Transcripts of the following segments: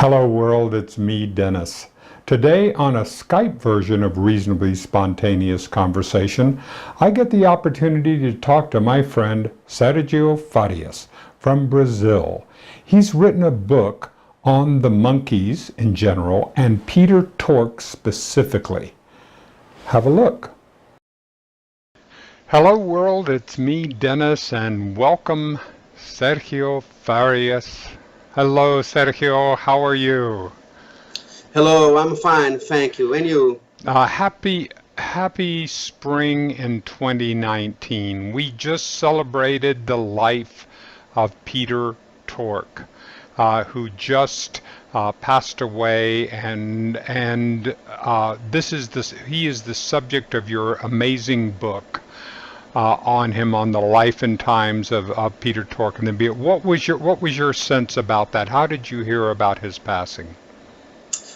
Hello world, it's me, Dennis. Today on a Skype version of Reasonably Spontaneous Conversation, I get the opportunity to talk to my friend Sergio Farias from Brazil. He's written a book on the monkeys in general and Peter Tork specifically. Have a look. Hello world, it's me, Dennis, and welcome Sergio Farias. Hello Sergio, how are you? Hello, I'm fine, thank you. And you? Happy spring in 2019. We just celebrated the life of Peter Tork, who just passed away, and he is the subject of your amazing book on him, on the life and times of Peter Tork. And then, what was your sense about that? How did you hear about his passing?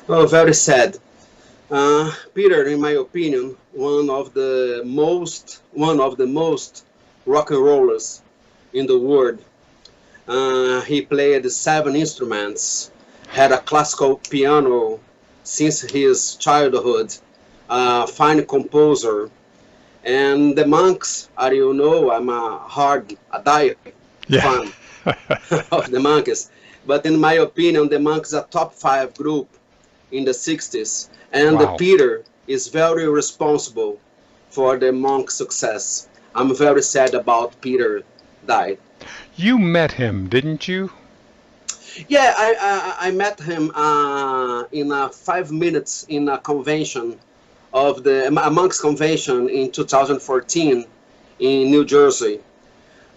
Oh, very sad. Peter, in my opinion, one of the most rock and rollers in the world. He played 7 instruments, had a classical piano since his childhood, fine composer. And the monks, as you know, I'm a die fan of the monkeys. But in my opinion, the monks are top 5 group in the 60s. And Wow. Peter is very responsible for the monk success. I'm very sad about Peter died. You met him, didn't you? Yeah, I met him in 5 minutes in a convention of a monks convention in 2014 in New Jersey.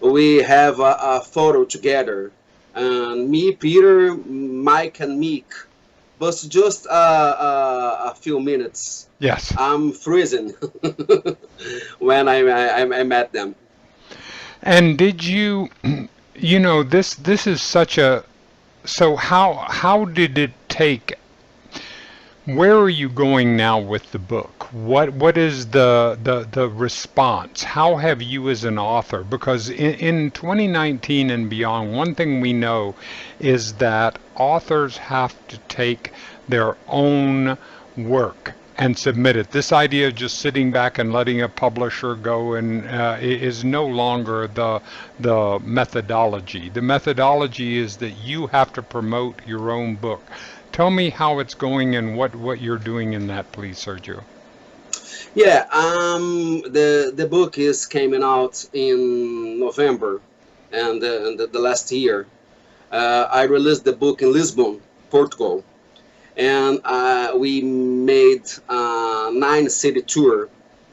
We have a photo together, and me, Peter, Mike, and Meek, but just a few minutes. Yes. I'm freezing when I met them. And did you, this is such a, so how did it take? Where are you going now with the book? What is the response? How have you as an author? Because in 2019 and beyond, one thing we know is that authors have to take their own work and submit it. This idea of just sitting back and letting a publisher go and is no longer the methodology. The methodology is that you have to promote your own book. Tell me how it's going and what you're doing in that, please, Sergio. Yeah, the book is coming out in November, and the last year. I released the book in Lisbon, Portugal, and we made a 9-city tour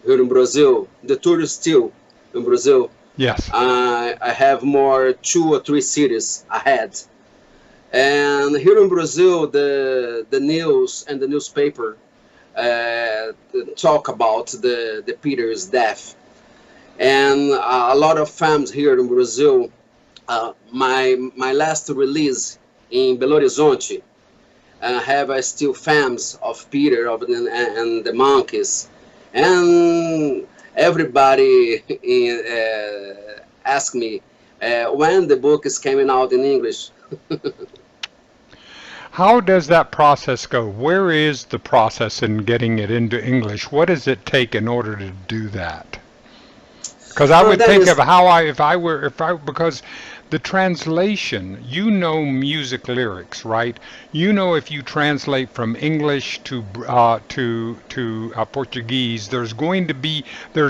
here in Brazil. The tour is still in Brazil. Yes. I have more 2 or 3 cities ahead. And here in Brazil, the news and the newspaper talk about the Peter's death. And a lot of fans here in Brazil, my last release in Belo Horizonte, have still fans of Peter and the monkeys. And everybody ask me when the book is coming out in English. How does that process go? Where is the process in getting it into English? What does it take in order to do that? Because I would think of how because the translation, music lyrics, right? If you translate from English to Portuguese, there's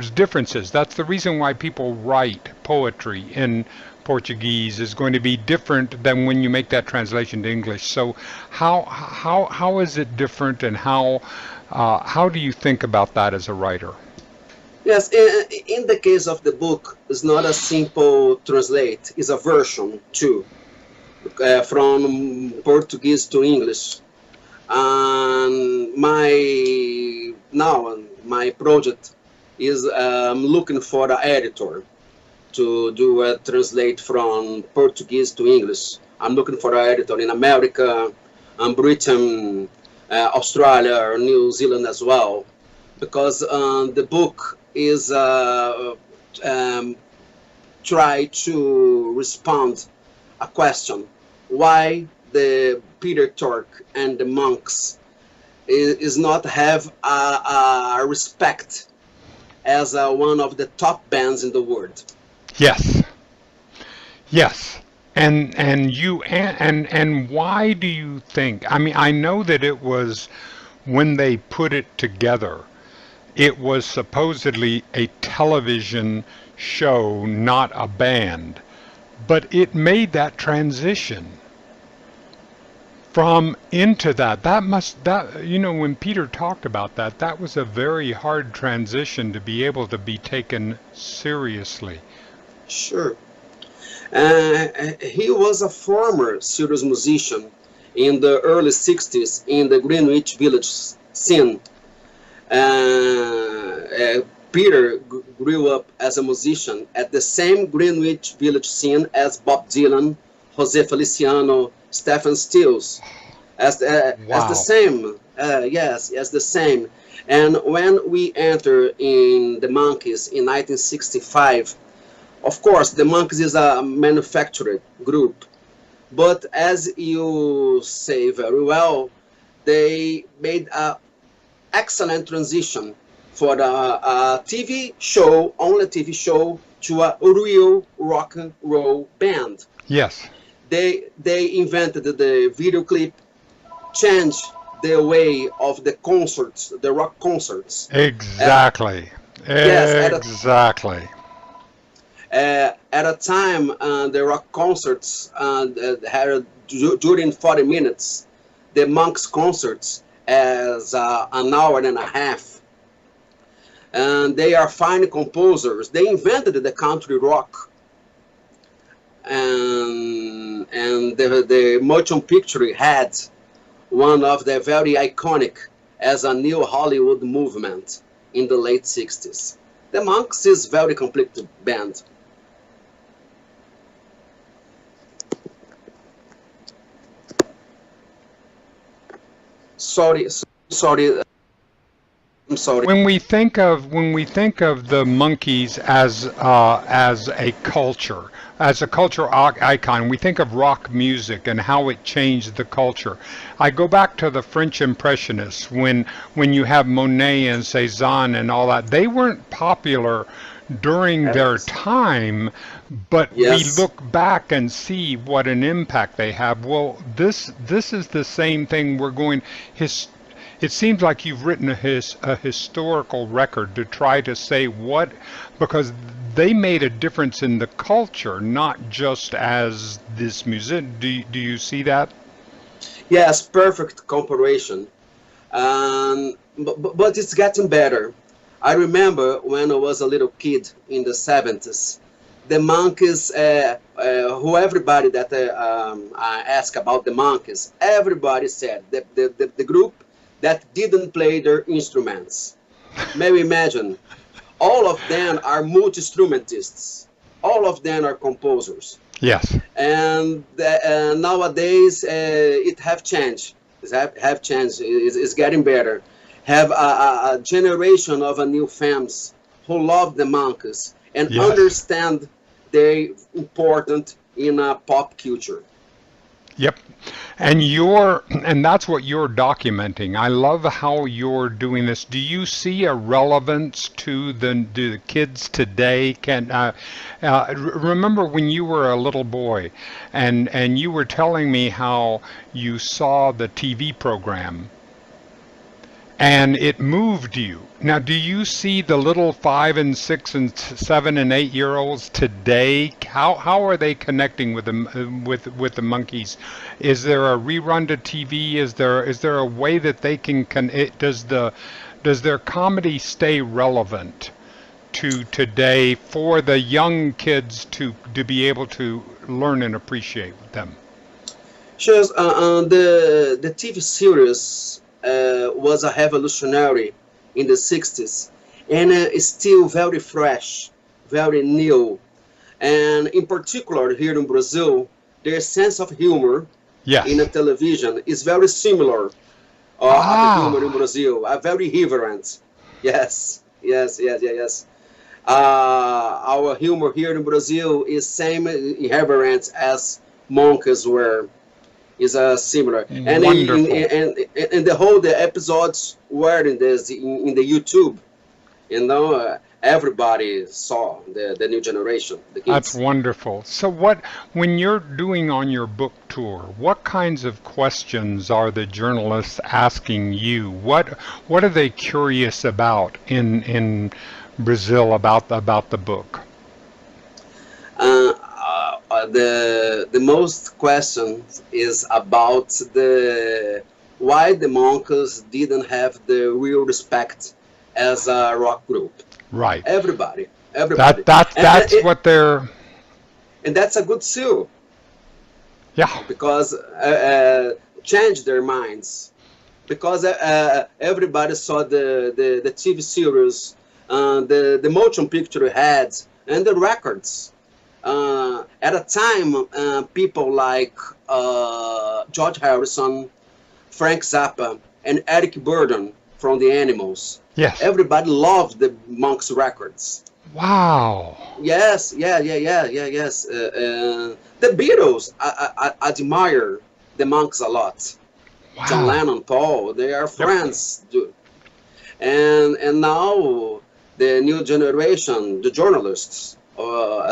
differences. That's the reason why people write poetry in Portuguese is going to be different than when you make that translation to English. So how is it different, and how do you think about that as a writer? Yes, in the case of the book, it's not a simple translate, it's a version too, from Portuguese to English. And my project is looking for an editor to do a translate from Portuguese to English. I'm looking for an editor in America, Britain, Australia, New Zealand as well, because the book is try to respond a question: why the Peter Tork and the monks is not have a respect as one of the top bands in the world. Yes. Yes. And why do you think? I mean, I know that it was when they put it together, it was supposedly a television show, not a band, but it made that transition from into that. That when Peter talked about that, that was a very hard transition to be able to be taken seriously. Sure. He was a former serious musician in the early 60s in the Greenwich Village scene. Peter grew up as a musician at the same Greenwich Village scene as Bob Dylan, Jose Feliciano, Stephen Stills, as the Wow. same. Yes, as the same. And when we entered in the Monkees in 1965, of course, the Monkees is a manufactured group, but as you say very well, they made an excellent transition for a TV show, only TV show, to a real rock and roll band. Yes. They invented the video clip, changed the way of the concerts, the rock concerts. Exactly. Yes, Exactly. At a time, the rock concerts had during 40 minutes, the monks concerts as an hour and a half. And they are fine composers. They invented the country rock. And the motion picture had one of the very iconic as a new Hollywood movement in the late 60s. The Monks is very complete band. Sorry, I'm sorry. When we think of the Monkees as a culture, as a cultural icon, we think of rock music and how it changed the culture. I go back to the French Impressionists when you have Monet and Cézanne and all that. They weren't popular during their Yes. time, but we Yes. look back and see what an impact they have. Well, this is the same thing we're going his it seems like you've written a historical record to try to say what, because they made a difference in the culture, not just as this music. Do you see that? Yes, perfect comparison. But it's getting better. I remember when I was a little kid in the 70s, the Monkees, who everybody that I asked about the Monkees, everybody said the group that didn't play their instruments. Maybe imagine, all of them are multi-instrumentists. All of them are composers. Yes. And nowadays it have changed. Have changed. It's getting better. Have a generation of new fans who love the Monkees and Yes. understand they're important in a pop culture. Yep. And that's what you're documenting. I love how you're doing this. Do you see a relevance to the kids today? Remember when you were a little boy and you were telling me how you saw the TV program and it moved you. Now, do you see the little 5 and 6 and 7 and 8 year olds today? How are they connecting with with the Monkees? Is there a rerun to TV? Is there a way that they does their comedy stay relevant to today for the young kids to be able to learn and appreciate them? Shows the TV series was a revolutionary in the 60s and is still very fresh, very new. And in particular here in Brazil, their sense of humor Yes. in the television is very similar of the humor in Brazil, very irreverent. Yes, yes. Our humor here in Brazil is same irreverent as Monkees were is similar. And Wonderful. in the whole the episodes were in the YouTube, everybody saw the new generation, the That's kids. wonderful. So when you're doing on your book tour, what kinds of questions are the journalists asking you? What are they curious about in Brazil about the book? The most questions is about the why the monkeys didn't have the real respect as a rock group. Right. Everybody, That everybody, that and that's what they're. and that's a good seal Yeah. because change their minds because everybody saw the TV series, the motion picture ads, and the records. At a time, people like George Harrison, Frank Zappa, and Eric Burdon from the Animals. Yes. Everybody loved the Monks records. Wow. Yes, yes. The Beatles, I admire the Monks a lot. John Wow. Lennon, Paul, they are Yep. friends. And now the new generation, the journalists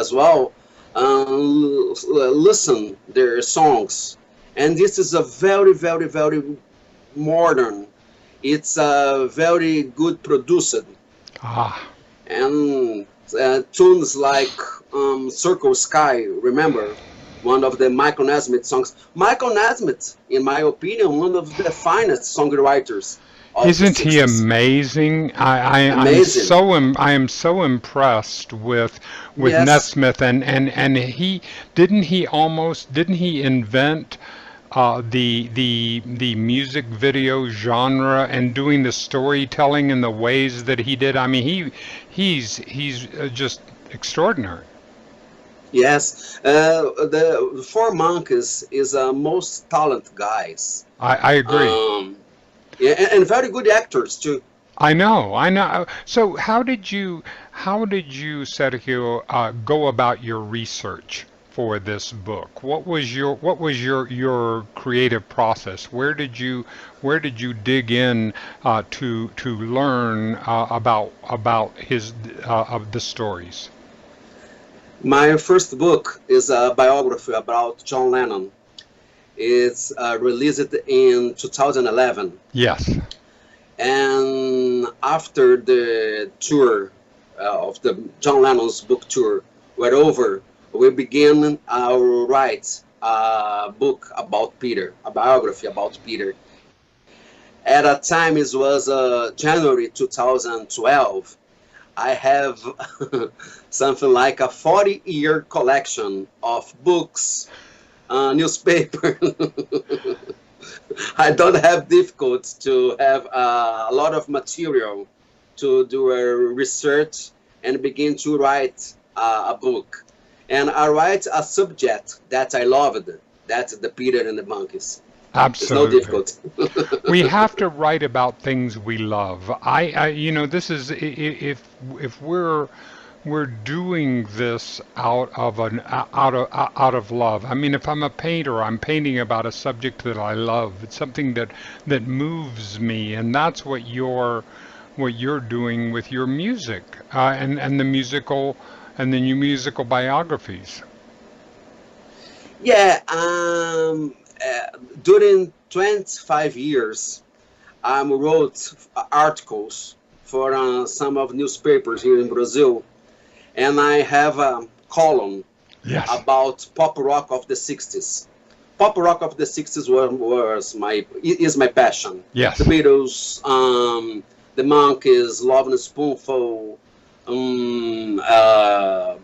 as well, listen their songs. And this is a very, very, very modern. It's very good produced. Ah. And tunes like Circle Sky, remember? One of the Michael Nesmith songs. Michael Nesmith, in my opinion, one of the finest songwriters of the Isn't he 60s. amazing? Amazing. I am so impressed with Yes, Nesmith and he didn't he invent the music video genre and doing the storytelling in the ways that he did. I mean he's just extraordinary. yes. The Four Monkeys is most talent guys. I agree. Um, yeah, and very good actors too. I know, I know. So how did you, Sergio, go about your research for this book? What was your creative process? Where did you dig in to learn about his of the stories? My first book is a biography about John Lennon. It's released in 2011. Yes. And after the tour of the John Lennon's book tour were over, we began our write a book about Peter, a biography about Peter. At a time, it was January 2012. I have something like a 40-year collection of books, newspaper. I don't have difficult to have a lot of material to do a research and begin to write a book. And I write a subject that I loved. That's the Peter and the Monkeys. It's no Absolutely. difficult. We have to write about things we love. This is if we're doing this out of love. I mean, if I'm a painter, I'm painting about a subject that I love. It's something that moves me, and that's what you're doing with your music and the new musical biographies. Yeah, during 25 years, I wrote articles for some of newspapers here in Brazil, and I have a column Yes. about pop rock of the 60s. Pop rock of the 60s is my passion. Yes. The Beatles, the Monkees, Love and a Spoonful,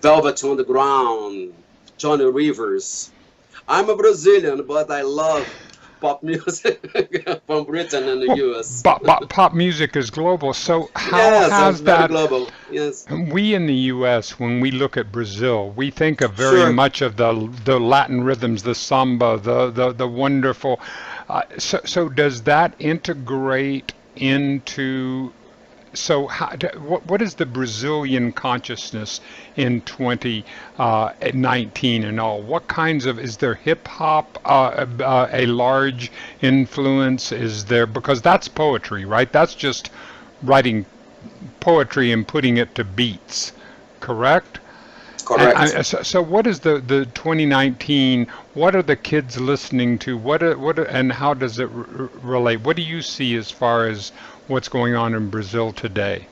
Velvet Underground, Johnny Rivers. I'm a Brazilian, but I love pop music from Britain and the Well, US. but pop music is global. So how Yes, I'm has very that? global. Yes, We in the U.S., when we look at Brazil, we think of very sure. much of the Latin rhythms, the samba, the wonderful. So does that integrate into so what is the Brazilian consciousness in 2019 and all? What kinds of, is there hip hop a large influence? Is there, because that's poetry, right? That's just writing poetry and putting it to beats, correct? Correct. So what is the 2019? What are the kids listening to? And how does it relate? What do you see as far as what's going on in Brazil today?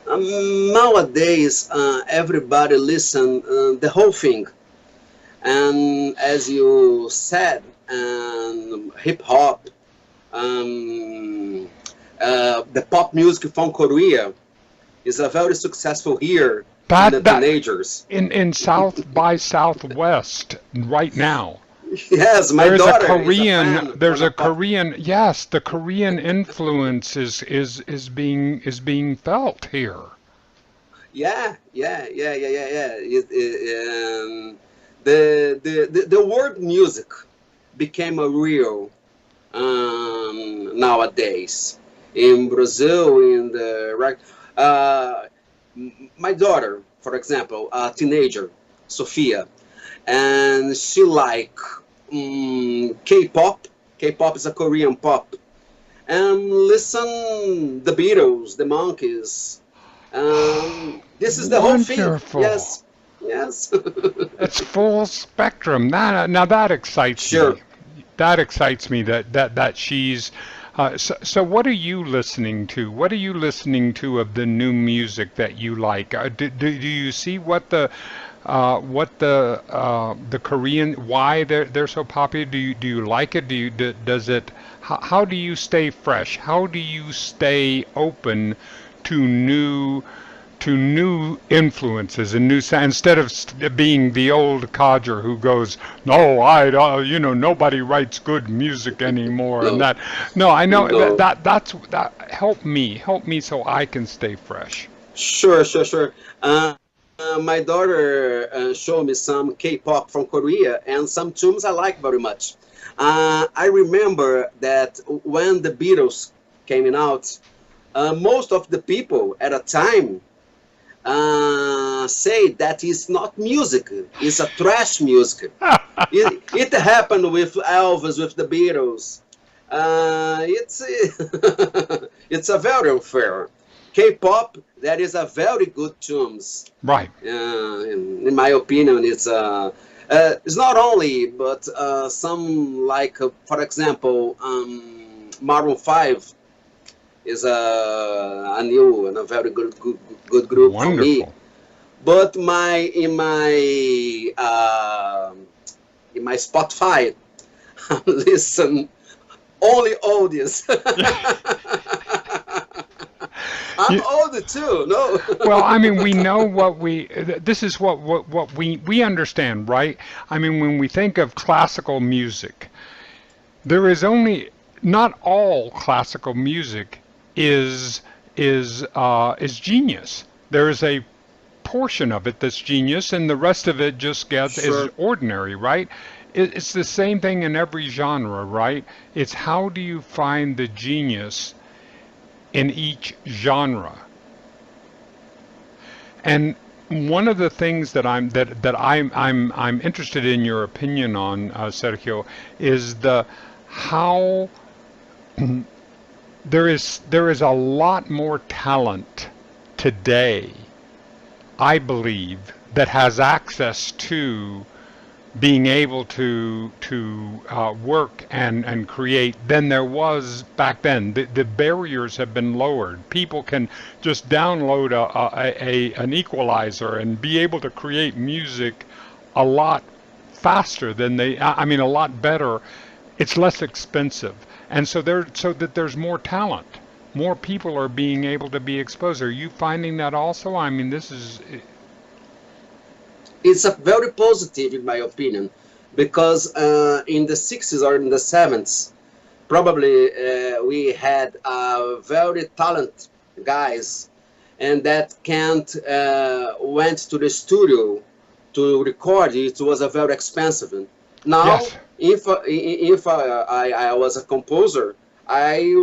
Nowadays, everybody listen the whole thing, and as you said, hip hop, the pop music from Korea is a very successful here in the teenagers. In South by Southwest right now. Yes, my There's daughter a Korean. is a fan There's on a Korean. Yes, the Korean influence is being felt here. Yeah. The word music became a real nowadays in Brazil. In the right, my daughter, for example, a teenager, Sophia, and she like K-pop. K-pop is a Korean pop, and listen the Beatles, the Monkees. This is the Wonderful. whole thing. Yes. It's full spectrum. Now that excites Sure. me. That excites me that she's. So what are you listening to? What are you listening to of the new music that you like? Do you see what the Korean, why they're so popular? Do you like it? Does it? How do you stay fresh? How do you stay open to new influences and new sound, instead of being the old codger who goes, no, nobody writes good music anymore, No. and that. No, I know No. that's help me so I can stay fresh. Sure. My daughter showed me some K-pop from Korea and some tunes I like very much. I remember that when the Beatles came out, most of the people at a time say that it's not music, it's a trash music. It happened with Elvis, with the Beatles. It's a very unfair. K-pop, that is a very good tunes. Right. In my opinion, it's not only, but some like, for example, Maroon 5 is a new and a very good group for me. Wonderful. But in my Spotify, listen only oldies. I'm older too. No. Well, I mean, we know this is what we understand, right? I mean, when we think of classical music, there is only, not all classical music is genius. There is a portion of it that's genius, and the rest of it just is ordinary, right? It's the same thing in every genre, right? It's how do you find the genius in each genre? And one of the things that I'm interested in your opinion on, Sergio, is how there is a lot more talent today, I believe, that has access to being able to work and create than there was back then. The barriers have been lowered. People can just download an equalizer and be able to create music a lot faster than a lot better. It's less expensive. And so that there's more talent. More people are being able to be exposed. Are you finding that also? I mean, it's a very positive in my opinion, because in the 60s or in the 70s, probably we had very talented guys, and that can't went to the studio to record. It was a very expensive. Now, yes. if I was a composer, I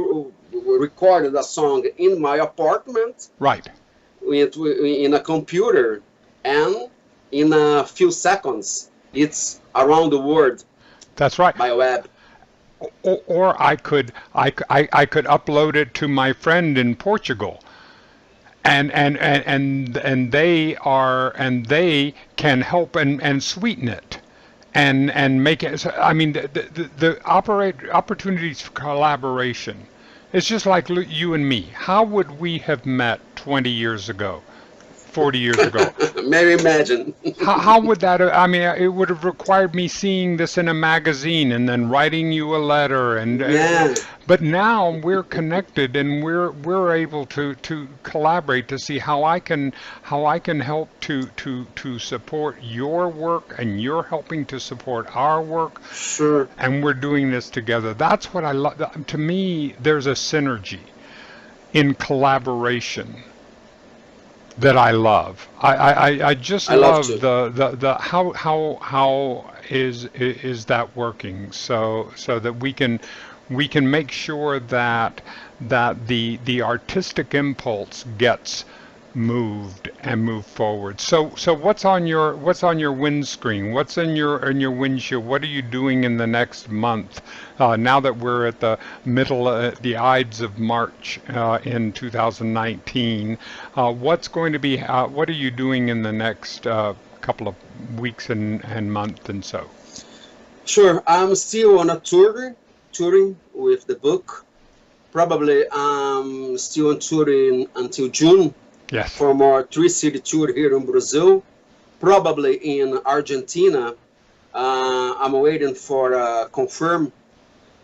recorded a song in my apartment Right. in a computer, and in a few seconds, it's around the world That's right. by web. Or I could upload it to my friend in Portugal, and they can help and sweeten it and make it. I mean, the opportunities for collaboration. It's just like you and me. How would we have met 20 years ago, 40 years ago? Maybe imagine. How would that? I mean, it would have required me seeing this in a magazine and then writing you a letter. And Yeah, but now we're connected and we're able to collaborate to see how I can help to support your work, and you're helping to support our work, sure. and we're doing this together. That's what I love. To me, there's a synergy in collaboration that I love. I just I love love to. the how is that working, so that we can make sure that the artistic impulse gets moved and moved forward. So what's on your windscreen? What's in your windshield? What are you doing in the next month? Now that we're at the middle, the Ides of March in 2019, what's going to be? What are you doing in the next couple of weeks and month and so? Sure, I'm still on a touring with the book. Probably I'm still on touring until June Yes. for more three-city tour here in Brazil. Probably in Argentina. I'm waiting for confirm,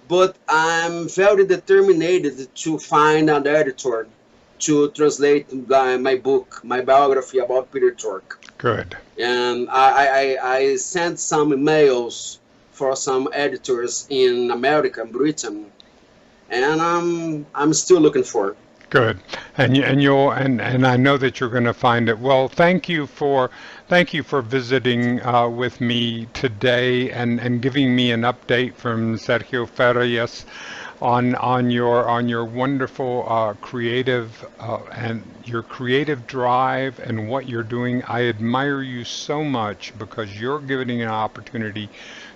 but I'm very determined to find an editor to translate my book, my biography about Peter Tork. Good. And I sent some emails for some editors in America and Britain, and I'm still looking for. Good, and I know that you're going to find it. Well, thank you for visiting with me today and giving me an update from Sergio Farias on your wonderful creative and your creative drive and what you're doing. I admire you so much because you're giving an opportunity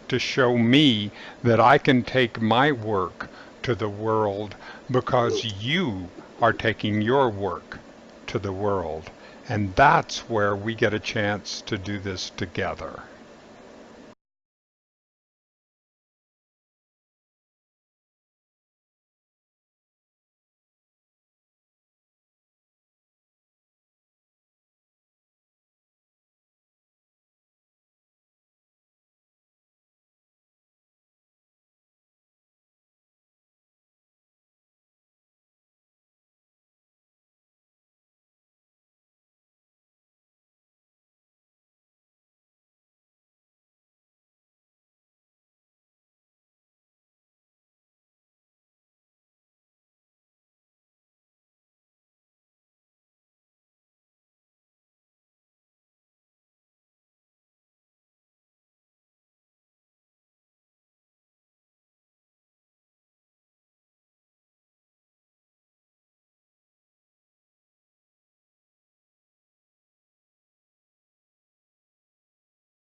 to show me that I can take my work to the world because you are taking your work to the world. And that's where we get a chance to do this together.